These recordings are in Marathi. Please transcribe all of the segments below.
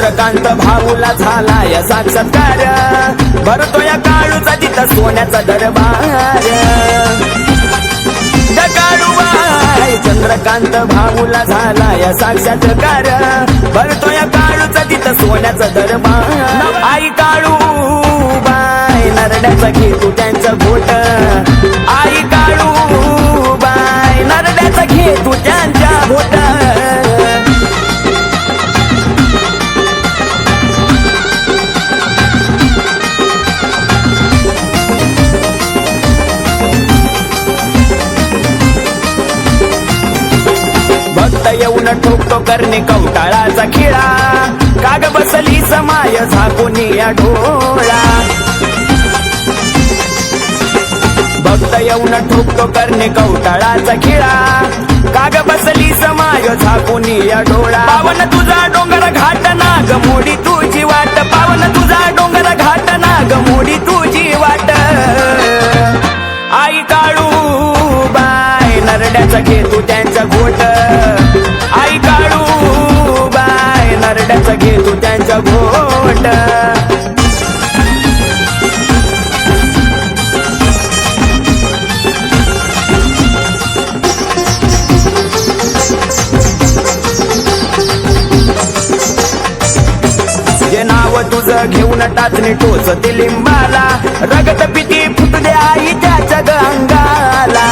चंद्रकांत भाऊला झालाय साक्षात्कार, भरतोय काळूचा तिथं सोन्याचा दरबार. काळूबाई चंद्रकांत भाऊला झालाय साक्षात्कार, भरतोय काळूचा तिथं सोन्याचा दरबार. आई काळूबाई नरड्याचा घे तू त्यांचं घोट, आई काळूबाई नरड्याचा घे तू त्यांच्या घोट. भक्त येऊन ठोकतो करणे कवटाळाचा खिळा, काग बसली समाय झाकून या डोळा. भक्त येऊन ठोकतो करणे कवटाळाचा खिळा, काग बसली समाय झाकून या डोळा. पावन तुझा डोंगर घाट नाग मोडी तुझी वाट, पावन तुझा डोंगर घाट नाग मोडी तुझी वाट. आई काळूबाई नरड्याचा घे तू त्यांचा घोट, आई काळूबाई नरड्याचा घे तू त्यांचा घोट. जे नाव तुझं घेऊन टाचणी टोचते लिंबाला, रगत पिती फुट दे आई त्याच्या अंगाला.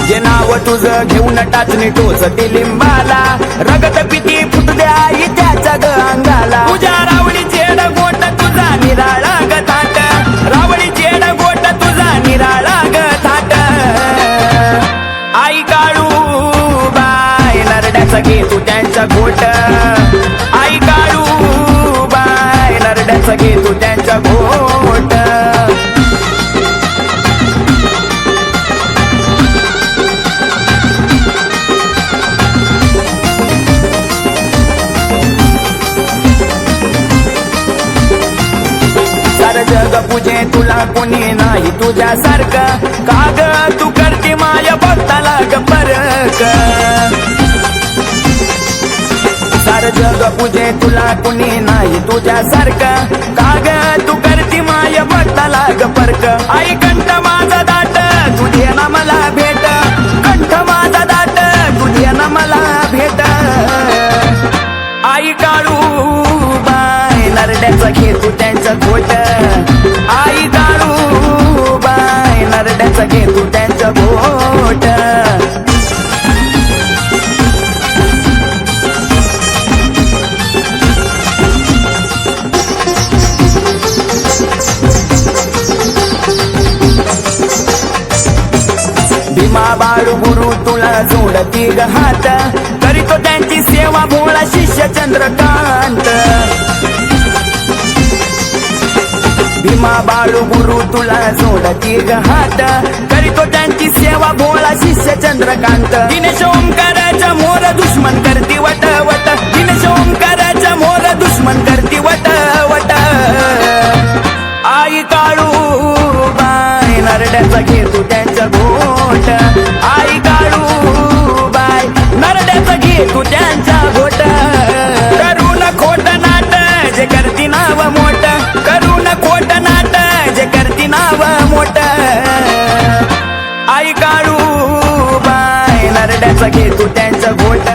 जे नाव तुझं घेऊन टाचणी टोचते लिंबाला, रगत पिती फुट दे आई त्याच्या अंगाला. तुझ्या रावळी चेड गोट तुझा निराळा ग थाट, रावळी चेड गोट तुझा निराळा ग थाट. आई काळूबाई नरड्याचा घे तू त्यांचा घोट, आई काळूबाई नरड्याचा घे तू त्यांचा घोट. सारं जग पूजे तुला कोणी नाही तुझ्यासारखं, काग तू करते माया भक्ताला ग परक. सारं जग पूजे तुला कोणी नाही तुझ्यासारखं, काग तू करते माया भक्ताला ग परक. आई कंठ माझा दाट तू दे ना मला भेट, कंठ माझा दाट तू दे ना मला भेट. आई काळूबाई नरड्याचा घे तू त्यांचं घोट, आई काळूबाई नरड्याचा घे तू त्यांचं घोट. भीमा बाळू गुरु तुला जोडती ग हात, करीतो त्यांची सेवा भोळा शिष्य चंद्रकांत. भीमा बाळू गुरु तुला जोडती ग हात, करीतो त्यांची सेवा भोळा शिष्य चंद्रकांत. दिनेश ओंकाराच्या मोर दुश्मन करती वट वट, दिनेश ओंकाराच्या मोर दुश्मन करती वट वट. आई काळूबाई नरड्याचा घे तू त्यांचा घोट, आई काळूबाई नरड्याचा घे तू त्यांचा घोट. करून खोट नाट जे करती नाव मोठ, करून खोट नाट जे करती नाव मोठ. आई काळूबाई नरड्याचा घे तू त्यांचा घोट.